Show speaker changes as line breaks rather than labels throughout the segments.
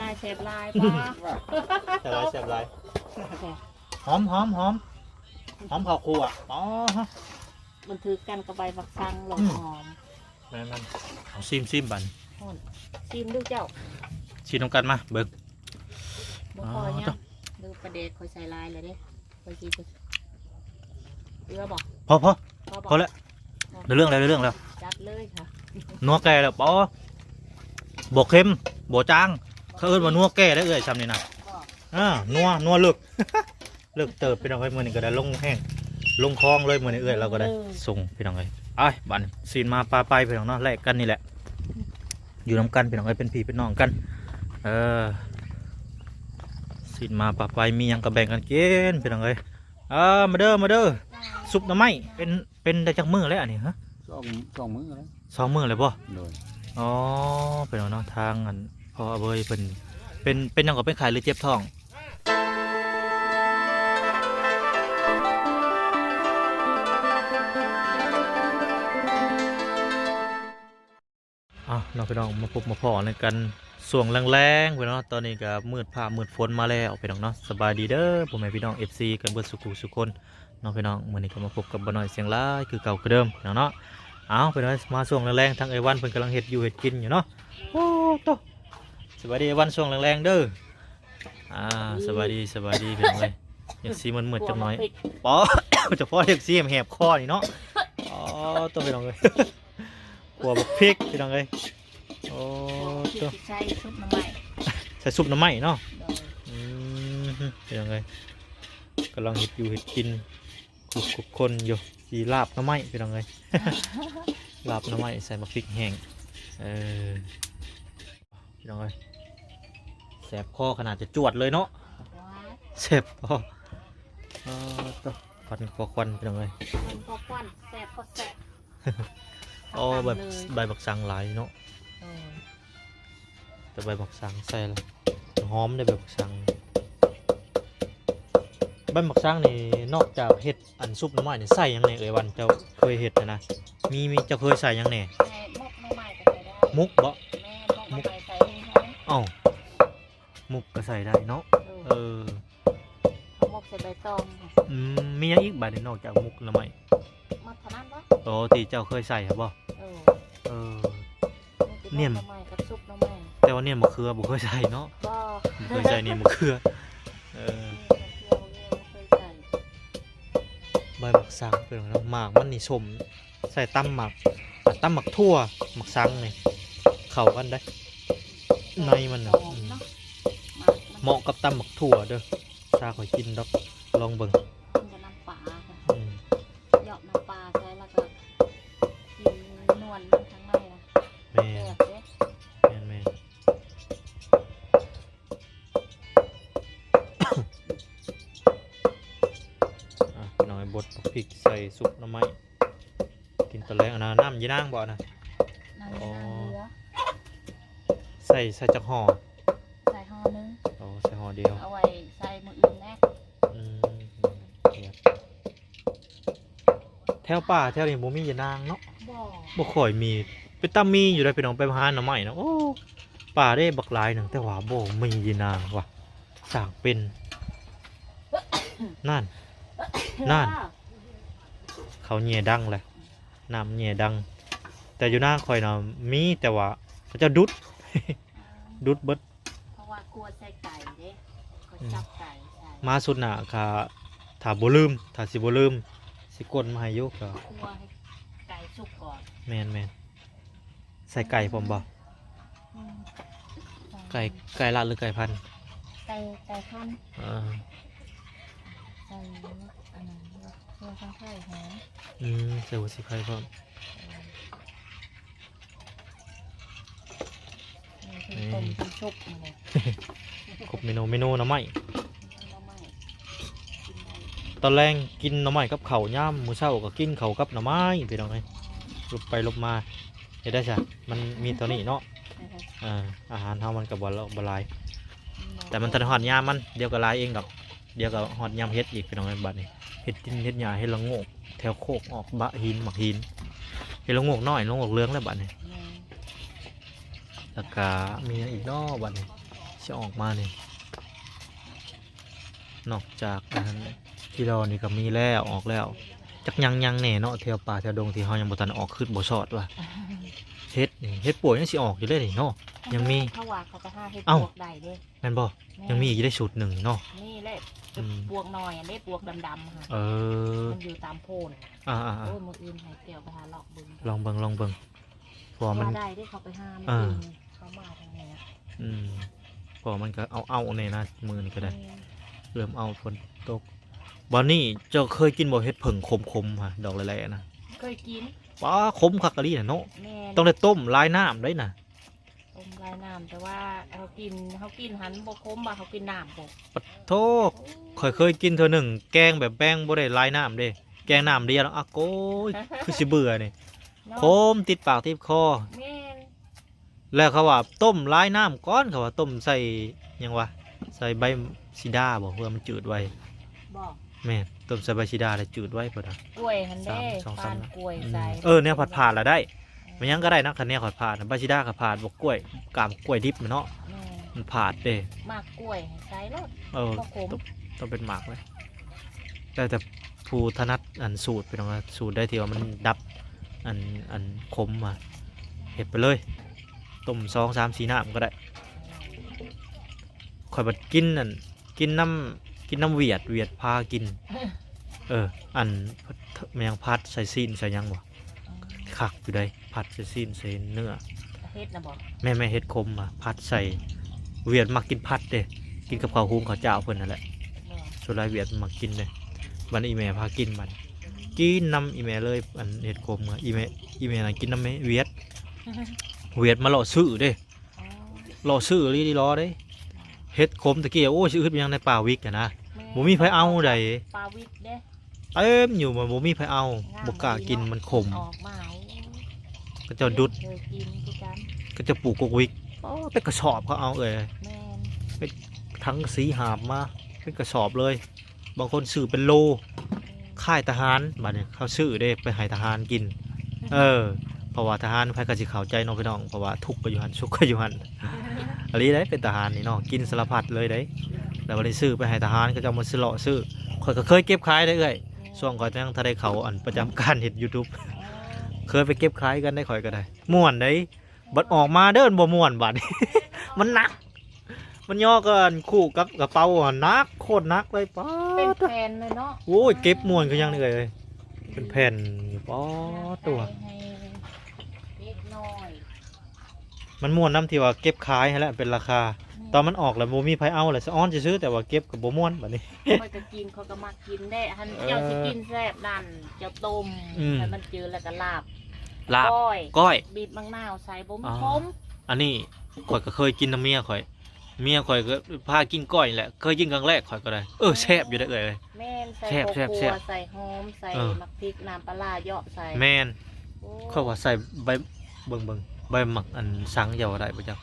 ายเสพลายป่ะ
เสียบไรหอมข้าวคั่วอ๋อ
มันถือกันกับใบบักซังหลงหอม
แม่นเอาซิมบัน
ชิมดูเจ้า
ชิมน้ำกันมาเบิ่ง
บ่พอเนี่ยดูประเด็กคอยใส่ลายเลยเด้คอยกินเรือบอก
พอแล้วเรื่องแล้ว
จัดเลยค่ะ
นัวแก่แล้วปอบกเค็มบกจางเขาเอิ้นว่านัวแก่ได้เอ้ยซ้ำนี่นะนัวเลือก เลือกเติบพี่น้องเอ้ยมื้อนี้ก็ได้ลงแห้งลงคลองเลยมื้อนี้เอ้ยเราก็ได้ส่งพี่น้องเอ้ยอ้ายบัดนี้ซีนมาปลาไปพี่น้องเนาะแลกกันนี่แหละอยู่นํกันพี่น้องเอ้ยเป็นพี่เป็นน้องกันซีนมาปลาไปมีหยังก็แบ่งกันกินพี่น้องเอ้ยมาเด้อซุปหน่อไม้เป็นได้จักมื้อแล้วอันนี้ฮะ
สองมื้อแล้ว
2 มื้อเลยบ่
โดย
อ๋อเป็นเนาะทางอันพอเบยเป็นยังก็เป็นขายหรือเจ็บท้องน้องพี่น้องมาพบมาพอในกันส่วงแรงๆพี่น้องตอนนี้ก็มืดผ้ามืดฝนมาแล้วพี่น้องเนาะสบายดีเด้อผมแม่พี่น้อง FC กันเบิดสุขุสุคนน้องพี่น้องมื้อนี้ก็มาพบกับบ่น้อยเสียงร้ายคือเก่าคือเดิมพี่น้องเนาะเอาไปเลยมาช่วงแรงๆทั้งไอ้วันเพิ่นกำลังเห็ดอยู่เห็ดกินอยู่เนาะโอ้โตสวัสดีไอ้วันช่วงแรงๆเด้อสวัสดีพี่น้องเลยเห็ดสีมืดๆจังหน่อยป๋อ จะพอเห็ดสีแหบคอนี่เนาะตัวพี่น้องเลย หัวบักพริกพี่น้องเลยโอ้ตัว
ใส่ซุปน้ำใหม่
ใส่ซุปน้ำไหม้เนาะพี่น้องเลยกำลังเห็ดอยู่เห็ดกินคุกคนอยู่สีลาบน้ำไหม้พี่น้องเลย ลาบน้ำไหม้ใส่มะพริกแห้งพี่น้องเอ้ยแสบคอขนาดจะจวดเลยเนาะแสบคอต้องควันควันพี่น้องเอ้ย
พอควันแสบพอแสบ
แบบใบบักสังหลายเนาะแต่ใบบักสังใส่แล้วหอมได้ใบบักสังใบบักสังนี่นอกจากเห็ดอันซุปน้ำไหม้นี่ใส่ยังไงเอ่ยวันเจ้าเคยเห็ดนะมีเจ้าเคยใส่ยังไง
มุกน้ำใหม่ก็ใส่ได้
มุกบ่
แม่มุกน้ำใหม่ใส่ให้หอม
อ้าวมุกก็ใส่ได้เนาะ
มุกใส่ใบตอง
มีอย่างอีกบาดนอกจากมุกละไหม
มาทนั้นปะ
โอ้ที่เจ้าเคยใส่ครับบ่เนี่ย
น้ำใหม่กับซุปน้ำใหม่
แต่ว่าเนี่ยมะเขือบุเคยใส่เนาะ
ก็
บุเคยใส่เนี่ยมะเขือใบหมักสังเป็นไงหมากมันนี่ชมใส่ตั้มหมักทั่วหมักสังนี่เข้ากันได้ในมันน่ะเหมาะกับตั้มหมักถั่วเด้อชาข่อยกินดอกลองเบิ่ง
จะน้ำปลาค่ะหยอกน้ำปลาใส่แล้วก็กินนวลทั้งในนะ
แม่น้อยบดพริกใส่ซุปน้ำไม้กินตะแรงนะน้ำยีนางบ่นะใส่จักห่อ
ใส่ห่อนึง
ใส่ห่อเดียว
เอาไว้ใส่มืออื่นแน่
แถวป่าแถวนี้บ่มียีนางเนาะ
บ่
ค่อยมีเป็นตามีอยู่ได้ไปน้องไปหาหน่อไม้เนาะโอ้ป่าได้บักหลายหนึ่งแต่ว่าบ่มียีนางว่ะสร้างเป็นนั่นเขาเหนี่ยดังเลยน้ำเหนี่ยดังแต่อยู่หน้าคอยเนาะมีแต่ว่าเขาจะดุด ดุดเบิด
เพราะว่ากลัวใส่ไก่เด้ก็จับไก่ใส่
มาสุดหน่ะค่ะถ้าบ่ลืมถ้าสิบ่ลืมสิกดมาให้อยู่ก็
กลัวให้ไก่สุกก่อน
แม่นใส่ไก่ผมบ่ไก่ละหรือไก่พันธุ์
ไก่พันธุ์ใส่อันนั้นเพื่อข้างไข่หอม
ใส่หัวสิไข่พร้อม
ต้มเป็นชุบเลย
ครบเมนูหน่อไม้ตอนแรงกินหน่อไม้กับข้าวย่ำมื้อเช้าก็กินข้าวกับหน่อไม้พี่น้องเอ้ยลบไปลบมาเฮ็ดได้ซะมันมีตัวนี้เนาะอาหารเฮามันก็บ่หลายแต่มันทันฮอดยามมันเดี๋ยวก็หลายเองดอกเดี๋ยวก็ฮอดยามเฮ็ดอีกพี่น้องเอ้ยบัดนี้เฮ็ดดินเฮ็ดหญ้าเฮ็ดละโงกแถวโคกออกบะหินหมักหินเฮ็ดละโงกน้อยละโงกเหลืองแล้วบัดนี้แล้วก็มีอีกเนาะบัดนี้ สิออกมานี่นอกจากอันนั้นที่เรานี่ก็มีแล้วออกแล้วจักยังแน่เนาะแถวป่าแถวดงที่เฮายังบ่ทันออกขึ้นบ่ชอดว่ะเฮ็ดนี่เฮ็ดป่วยยังสิออกอยู่เลยนี่เนาะยังมี
เขาว่าเขาก็หาเฮ็ด
เอ้า
ปวกได้เด้
แม่นบ่
แม่
ยังมีอีกได้ชุดหนึ่งเนาะ
นี่แหละ
อืม
ปวกน้อยอันนี้ปวกดำๆค่ะ
เออ
มันอยู่ตามโพน
อ่า
โอ้ยมื้ออื่นให้เกี่ยวไปหาหลอกบึง
ลองเบิ่งเพอมัน
ว่าได้ที่เขาไปห้าม
อ่า
เขามาทางนี้
พอมันก็เอาเนี่ยนะมือนี่ก็ได้
แม่น
เริ่มเอาฝนตกบอนนี่เจ้าเคยกินบ่เฮ็ดผึ่งคมๆฮะดอกแหล่ๆนะ
เคยกิน
ป้าคมคักกะลี่น่ะเนาะ
แม่น
ต้องได้ต้มลายน้ำได้น่ะ
ต้มลายน้ำแต่ว่าเขากินหันบกคมบ่เขากินน้ำบก
ปัดโทข่อยเคยกินเธอหนึ่งแกงแบบแป้งบ่ได้ลายน้ำเด้แกงน้ำเดียวแล้วอะโก้ยคือสิเบื่อนี่
เนาะ
คมติดปากติดคอ
แม่น
แล้วเขาว่าต้มลายน้ำก้อนเขาว่าต้มใส่หยังวะใส่ใบซีดาบ่เพื่อมันจืดไว้
บอก
แม่นต้มใส่ใบซีดาแล้วจืดไว้พุ่นน่ะ
กล้วยหันเด้
สอง
ปา
สาม
นกล้วย
อืม
ใส่
เนี่ยผ่านๆละได้มันยังก็ได้นะคันเนี้ยผ่านๆใบซีดาก็ผ่านบ่กล้วยกามกล้วยดิบมันเนาะ
แม่น
มันผ่านเด้
มากกล้วยให้ใส่แล้ว
เออ
ก็ขม
ต้องเป็นหมากเลยแต่ผู้ถนัดอันสูตรเป็นว่าสูตรได้ที่ว่ามันดับอันขมมาเห็ดไปเลยต้ม2 3 4น้ำก็ได้คอยบัดกินน้ำเวียดพากิน อันมันยังพัดใส่ซีนใส่หยังบ่คักอยู่ได้พัดใส่ซีนใส่เนื้อ
เฮ็ดนะบอก
แม่เฮ็ดคมมาพัดใส่เวียดมักกินพัดเด้กินกับข้าวหุงข้าวเจ้าเพิ่นนั่นแหละ
บอก
ส่วนรายเวียดมักกินเลยวันอีเมพากินมันกินน้ำอีเมเลยอันเฮ็ดคมอะอีเมน่ะกินน้ำเวียดมาหล่อซื้อเด้
อ๋อ
หล่อซื้อลีดีรอเด้เฮ็ดคมตะกี้โอ้ยซื้อเฮ็ดยังในป่าวิกอะนะบ่มีไผเอาใด
ปลาวิกเด้
เต็มอยู่มันบ่มีไผเอาบ่กล้ากินมันขม
ออกมาเอา
ก็เจ้าดุด
เคยกินคือกัน
ก็จะปลูกกกวิกอ๋อเป็นกระสอบเขาเอา
แม่น
ทั้งสีหาบมาเป็นกระสอบเลย บางคนซื้อเป็นโลค่ายทหารบัดนี้เขาซื้อได้ไปให้ทหารกิน เพราะว่าทหารไผก็สิเข้าใจน้องพี่น้องเพราะว่าทุกข์ก็อยู่หันสุขก็อยู่หันอันนี้ได้เป็นทหารนี่เนาะกินสารพัดเลยได้แล้ววันนี้ซื้อไปให้ทหารก็จะเอามาซื้อเลาะซื้อข่อยก็เคยเก็บขายได้เอ้ยช่วงก่อนยังถ้าได้เขาอันประจำการเฮ็ด YouTube เคยไปเก็บขายกันได้ข่อยก็ได้ม่วนได้บัดออกมาเดินบ่ม่วนบัด มันหนัก มันย่อกันคู่กับกระเป๋าอะหนักโคตรหนักเลยป๊า
เป็น
ด
แผ่นเลยเนาะ
โอ้ยเก็บม่วนคือยังนี่เลยเป็นแผ่นป๊อดตัว
ให้เล็กน้อย
มันม่วนน้ำที่ว่าเก็บขายให้แล้วเป็นราคา ตอนมันออกแล้วบ่มีไผเอาเลยสะอ้อนจะซื้อแต่ว่าเก็บกับบ่ม่วนบัดนี้
ค่อยก็กินเขาก็มากินได้หันเจ้าสิกินแซ่บนั่นเจ้าต้ม
อืม
ให้มันจืดแล้วก็ลาบ
ลาบ
ก้อย
ก้อย
บีบมะนาวใส่บ่มี
อ๋อ
ขม
อันนี้ข่อยก็เคยกินน้ำเมียข่อยก็พากินก้อยแหละเคยกินครั้งแรกข่อยก็ได้แซ่บอยู่ได้เอ่ย
แม่นใส่
แซ่บ
ข้าว
แซ่
คั่
บ
วใส่หอมใส่
เออ
มะพริกน้ำปลาร้าเหยาะใส่
แม่น
โอ้
เขาว่าใส่ใบเบิ่งใบหมักอันสังเยาได้ปะจ๊ะ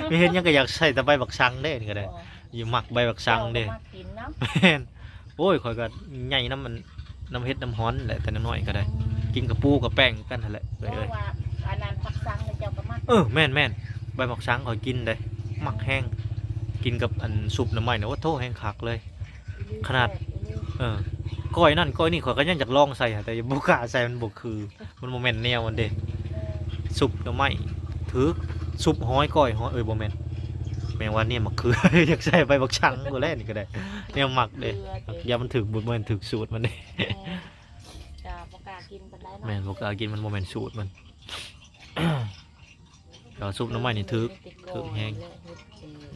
ไม่เห็นยังก็อยากใส่แต่ใบบักสังเด้นี่ก็ได้อยู่หมักใบบักสังเด้
จ้าก็มากินเนาะ
แม่นโอ้ยข่อยก็ใหญ่น้ำเฮ็ดน้ำฮ้อนแหละแต่น้อยๆก็ได้ กินกับปูกับแป้งกันนั่นแหละ
เพ
เอ้
ราะ
ย
ว่าอันนั้นผักซังเลยเจ้าก็มา
แม่นใบบักสังข่อยกินได้หมักแห้งกินกับอันซุปน้ำไหม้นะว่าโทแห้งคักเลย ขนาด ก้อยนั่นก้อยนี่ข่อยก็ยังอยากลองใส่อะแต่บ่กล้าใส่มันบ่คือมันบ่แม่นแนวมันเด้ซุปน้ำไหม้ถือซุปห้อยก้อยห้อยบ่แม่นแม่งว่าเนี่ยมักคือ อยากใส่ใบบักชังบ่แล่นี่ก็ได้เนี่ยมักเด้อย่ามันถึกบ่แม่นถึกสูตรมันเด้
จ้าประกล้าศกินเป็นไรเนาะ
แม่นบ่กล้ากินมันบ่แม่นสูตรมัน ก็ซุปน้ำไหม้นี่ถึกแห้ง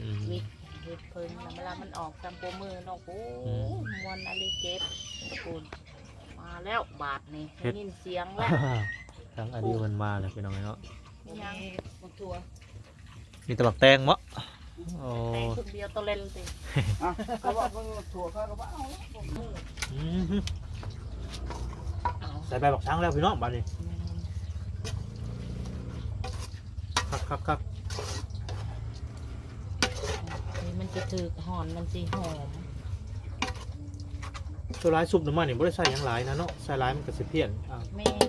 อืม
วิกเฮ็ดเพิ่นแล้วเวลามันออกตามโปรมือเนาะโอ้
อืม
มวนอะไรเก็บคุณมาแล้วบาทนี่
เฮ็ด
ได้ยินเสียงแล้ว
ทั้งอดีมันมาเลยพี่น้องเนาะ
ยังบางตัว
มีแตะบักแตงบ่โอ้
แต่คนเดียวตัวเล่นสิ
ก็ว่าเพิ่งถั่วเขาก็ว่าเอา
อืมฮึใส่ใบบักชังแล้วพี่น้องบัดนี้ครับ
นี่มันจะถือหอนมันสิหอม
ตัวร้ายซุปน้ำมันนี่บ่ได้ใส่หยังหลายนะเนาะใส่หลายมันก็สิเพี้ยน
แม่น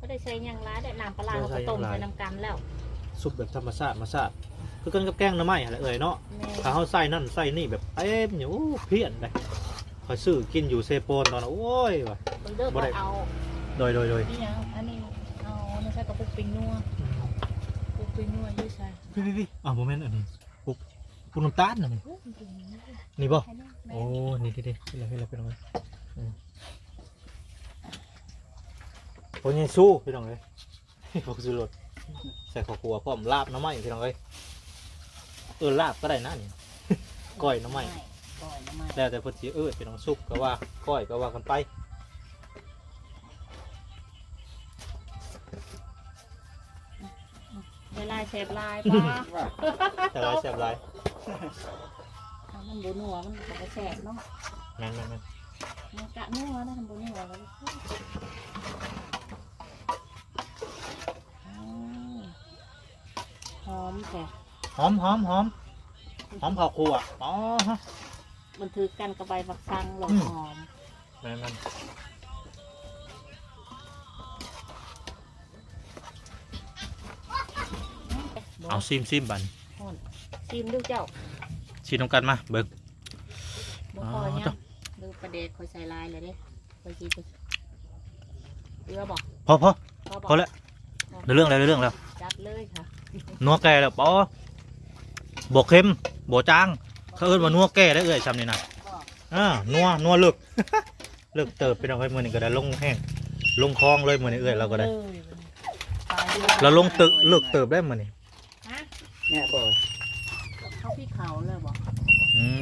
ก็ได้ใช้หยังร้ายได้น้ำปลาร้าเขาก็ต้มใส่น้ำกันแล้ว
ซุปแบบธรรมชาติ คือกันกับแกงหน่อไม้อะไรเนาะ
แม่
ถ้าเขาใส่นั่นใส่นี่แบบเต็มอยู่เพี้ยนเลยคอยซื้อกินอยู่เซโปนตอนนั้นโอ้ยว่ะ
เบิ่งเด้อ
บ่ได้
เอา
โดย
นี่ยังอันนี้เอาไม่ใช่กระปุกปิ้งนัวปุกปิ้งนัวอยู่ใช่
พี่โมเมนต์อันนี้ปุ๊กน้ำตาลน่ะนี่บ่โอ้นี่ดิเป็นไรเป็นไรโอ้ยสู้พี่น้องเลยบอกซื้อรถใส่ข้าวคั่วพร้อมลาบน้ำไม้พี่น้องเลยลาบก็ได้นะนี่ก้อยน้ำไม้
ก้อยน้ำไม้
แล้วแต่เพิ่นสิพี่น้องสุกก็ว่าก้อยก็ว่ากันไป
เวลาเชฟลายป่ะ
แต่ไรแซ่บไร
มันบุนัวมันก็แสบเนาะ
แม่น
มันกะนัวนะทำบุนัวแล้วหอมแต่
หอมข้าวคั่วอ๋อฮะ
มันถือกันกระใบฝักซังหลงหอม
แม่นเอาซิมบัน
ชิมดูเจ้า
ชิมน้ำกันมาเบิ่ง
บ่พอเนี่ยดูประเด็กคอยใส่ลายเลยเด้คอยชีเรือบอก
พอ
พอ
พอแล้วเรื่องแล้ว
จัดเลยค่ะ
นัวแก่แล้วปอบกเค็มบจางเขาเอิ้นว่านัวแก่ได้ซ้ำนี่นะนัวเลิก เลิกเติบเป็นเอาให้มือนี่ก็ได้ลงแห้งลงคลองเลยมือนี่เราก็ได้เราลงตึกเลิกเติบได้มือนี่
แม่บ่
เขาพี่เขาเลยบอก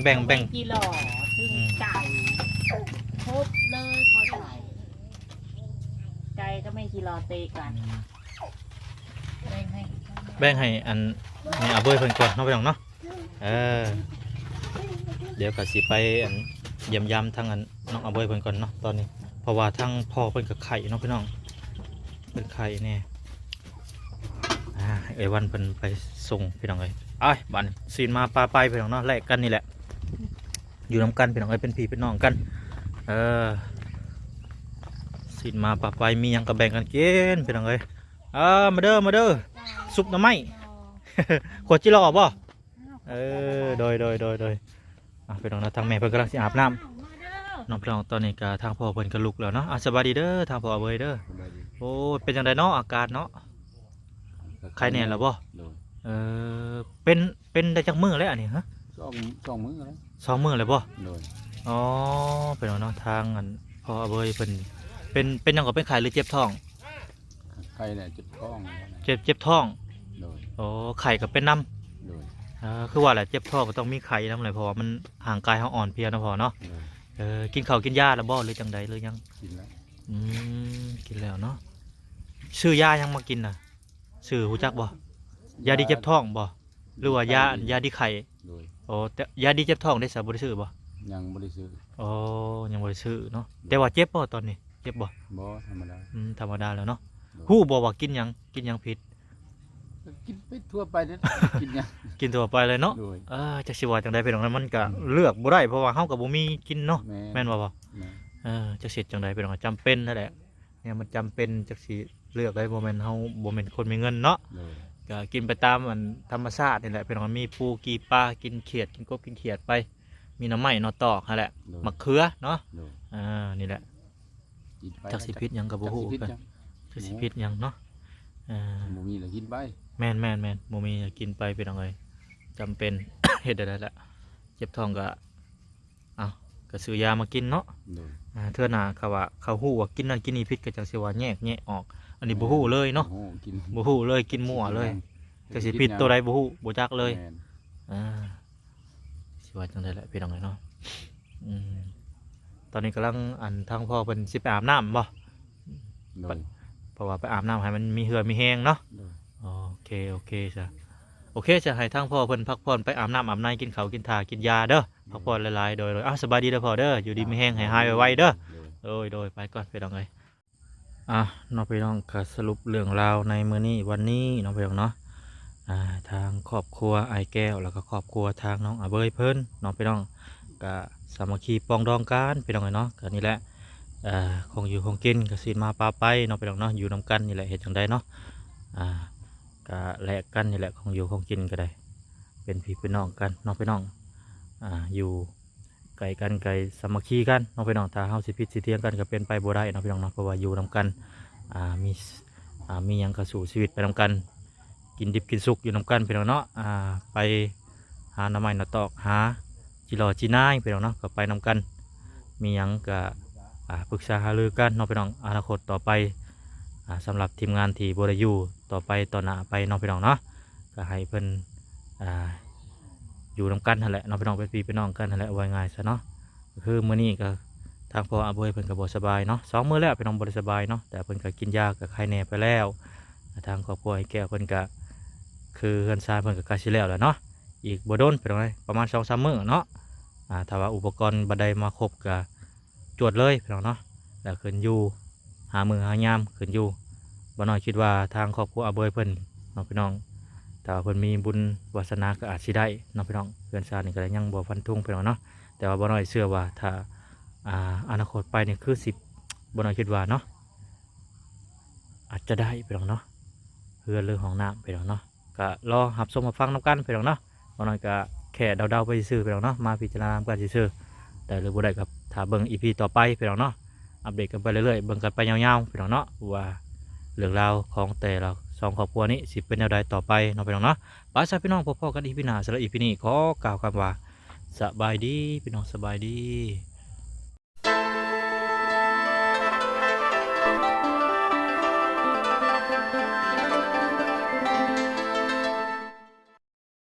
แบ่ง
กี่หล่อซึ่งไก่ครบเลยขอไก่ไก่ก็ไม่กี่หล่อเตะกันแบ่งให้
อันนี่เอาเบยเพิ่นก่อนเนาะไปน้องเนาะเดี๋ยวก็สิไปอันเยี่ยมยามทางอันน้องเอาเบยเพิ่นก่อนเนาะตอนนี้เพราะว่าทางพ่อเพิ่นกับไข่เนาะพี่น้องเป็นไข่แน่ไอ้วันเพิ่นไปส่งพี่น้องเอ้ยบัดซีนมาปลาไปพี่น้องเนาะแลกกันนี่แหละอยู่นํกันพี่น้องเอ้ยเป็นพี่เป็นน้องกันซีนมาปลาไปมีหยังก็แบ่งกันกินพี่น้องเอ้ยมาเด้อซุปหน่อไม้ ขวดจิรอบ่โดยพี่น้องนะทางแม่เพิ่นกำลังสิอาบน้ำน้องพี่น้องตอนนี้ก็ทางพ่อเพิ่นก็ลุกแล้วเนาะสบายดีเด้อทางพ่อเบยเด้อโอ้เป็นจังไดเนาะอากาศเนาะใครแน่แล้วบ่เป็นได้จักมื้อแล้วอันนี้ฮะ
สองมื้อแล้ว
2 มื้อแล้วบ่
โดย
อ๋อพี่น้องเนาะทางอันพ่อเบยเพิ่นเป็นหยังก็เป็นไข้หรือเจ็บท้อง
ใครเนี่ยจุดกล้อง
เจ็บท้อง
โดย
อ๋อไข้ก็เป็นน้
โดย
ำคือว่าแหละเจ็บท้องก็ต้องมีไข้น้ำเลยเพราะว่ามันห่างกายเฮาอ่อนเพลียเนาะพ่อเนาะ
โดย
กินข้าวกินยาแล้วบ่หรือจังใดหรือยัง
กินแล้ว
กินแล้วเนาะซื้อยายังมากินน่ะซื้อหูจักบ่ยาดีเจ็บท้องบ่หรือว่ายาดีไข้
โดย
โอ้แต่ยาดีเจ็บท้องได้ซะบ่ได้ซื้อบ่
ยังบริสุทธิ์
อ๋อยังบ่ได้ซื้อเนาะแต่ว่าเจ็บบ่ตอนนี้เจ็บบ่
บ่ธรรมดา
ธรรมดาแล้วเนาะฮู้บ่ว่ากินหยังผิด
กินไปทั่วไปเด้กินยัง
กินทั่วไปเลยเนาะ
โดย
จักสิว่าจังได๋พี่น้องนั้นมันก็เลือกบ่ได้เพราะว่าเฮาก็บ่มีกินเนาะ
แม่
แม่นบ่
แม่
จักสิจังไดพี่น้องจำเป็นนั่นแหละเนี่ยมันจำเป็นจักสิเลือกได้บ่แม่นเฮาบ่แม่นคนมีเงินเนาะ
โดย
ก็กินไปตามอันธรรมชาตินี่แหละพี่น้องมีปูกีปลากินเขียดกินกบกินเขียดไปมีหน่อไม้หน่อตอกนั่นแหละ
โดย
มะเขือเนาะ
โดย
นี่แหละ
กินไป
จักสิพิษหยังก็บ่ฮู้
จักสิพิษ
กัน
ยัง
จักสิพิษหยังเนาะ
หมูมีแล้วกินไป
แม่นบ่มีก็กินไปพี่น้องเอ้ยจำเป็น เฮ็ดได้แหละเจ็บท้องก็ก็ซื้อยามากินเนาะ
โดย
เทื่อหน้าเขาว่าเขาฮู้ว่ากินนั่นกินนี่พิษก็จังสิว่าแยกแยะออก อันนี้บ่ฮู้เลยเนาะ
โอ้โหกิน
บ่ฮู้เลยกินมั่วเลยจักสิพิษตัวใดบ่ฮู้บ่จักเลย
แม่น
สิว่าจังได๋แหละพี่น้องเอ้ยเนาะตอนนี้กำลังทางพ่อเพิ่นสิไปอาบน้ำบ่
โดย
เพราะว่าไปอาบน้ำให้มันมีเหือมีแห้งเนาะ
โดย
โอเคจ้ะจะให้ทางพ่อเพิ่นพักผ่อนไปอาบน้ำอาบในกินข้าวกินถ่ากินยาเด้อพักผ่อนหลายๆโดยสบายดีเด้อพ่อเด้ออยู่ดีมีแห้งให้หายไวๆเด้อโดยไปก่อนพี่น้องเอ้ยน้องพี่น้องก็สรุปเรื่องราวในมื้อนี้วันนี้น้องพี่น้องเนาะทางครอบครัวไอแก้วแล้วก็ครอบครัวทางน้องอาเบยเพิ่นน้องพี่น้องก็สามัคคีปองดองกันพี่น้องเอ้ยเนาะก็นี่แหละคงอยู่คงกินก็สิมาปาไปน้องพี่น้องเนาะอยู่นำกันนี่แหละเฮ็ดจังไดเนาะก็แลกกันนี่แหละคงอยู่คงกินก็ได้ เป็นพี่เป็นน้องกันน้องพี่น้องอยู่ไกลกันไกลสามัคคีกันน้องพี่น้องถ้าเฮาสิผิดสิเถียงกันก็เป็นไปบ่ได้น้องพี่น้องเนาะเพราะว่าอยู่นำกันมีมีหยังก็สู่ชีวิตไปนำกันกินดิบกินสุกอยู่นำกันพี่น้องเนาะไปหาหน่อไม้หน่อตอกหาจิรอจีน่ายพี่น้องเนาะก็ไปนำกันมีหยังก็ปรึกษาหารือกันน้องพี่น้องอนาคตต่อไปสำหรับทีมงานที่บริยูต่อไปต่อหน้าไปน้องพี่น้องเนาะก็ให้เพิ่นอยู่นำกันนั่นแหละน้องพี่น้องเป็นพี่เป็นน้องกันนั่นแหละไว้ง่ายซะเนาะก็คือมื้อนี้ก็ทางพ่ออาบวยเพิ่นก็บ่สบายเนาะ2 มื้อแล้วพี่น้องบ่ได้สบายเนาะแต่เพิ่นก็กินยาก็ไข้แน่ไปแล้วทางครอบครัวไอ้แก้วเพิ่นก็คือเฮือนซายเพิ่นก็ใกล้สิแล้วแหละเนาะอีกบ่โดนพี่น้องเอ้ยประมาณ2-3 มื้อเนาะถ้าว่าอุปกรณ์บัดใดมาครบก็จวดเลยพี่น้องเนาะแล้วขึ้นอยู่หามื้อหายามขึ้นอยู่บ่น้อยคิดว่าทางครอบครัวอาบวยเพิ่นน้องพี่น้องถ้าเพิ่นมีบุญวาสนาก็อาจสิได้น้องพี่น้องเฮือนซายนี่ก็ยังบ่ฟันธงพี่น้องเนาะแต่ว่าบ่น้อยเชื่อว่าถ้าอนาคตไปนี่คือ10บ่น้อยคิดว่าเนาะอาจจะได้พี่น้องเนาะเฮือนเรื่องของน้ำพี่น้องเนาะก็รอหับชมมาฟังน้ำกันพี่น้องเนาะบ่น้อยก็แค่เดาๆไปซื่อพี่น้องเนาะมาพิจารณากันซื่อแต่หรือบ่ได้ครับถ้าเบิ่ง EP ต่อไปพี่น้องเนาะอัปเดตกันไปเรื่อยๆเบิ่งกันไปยาวๆพี่น้องเนาะว่าเรื่องราวของแต่ละ2 ครอบครัวนี้สิเป็นแนวใดต่อไปเนาะพี่น้องเนาะไปซะพี่น้องพบกัน EP หน้าสำหรับ EP นี้ขอกล่าวคำว่าสบายดีพี่น้องสบายดี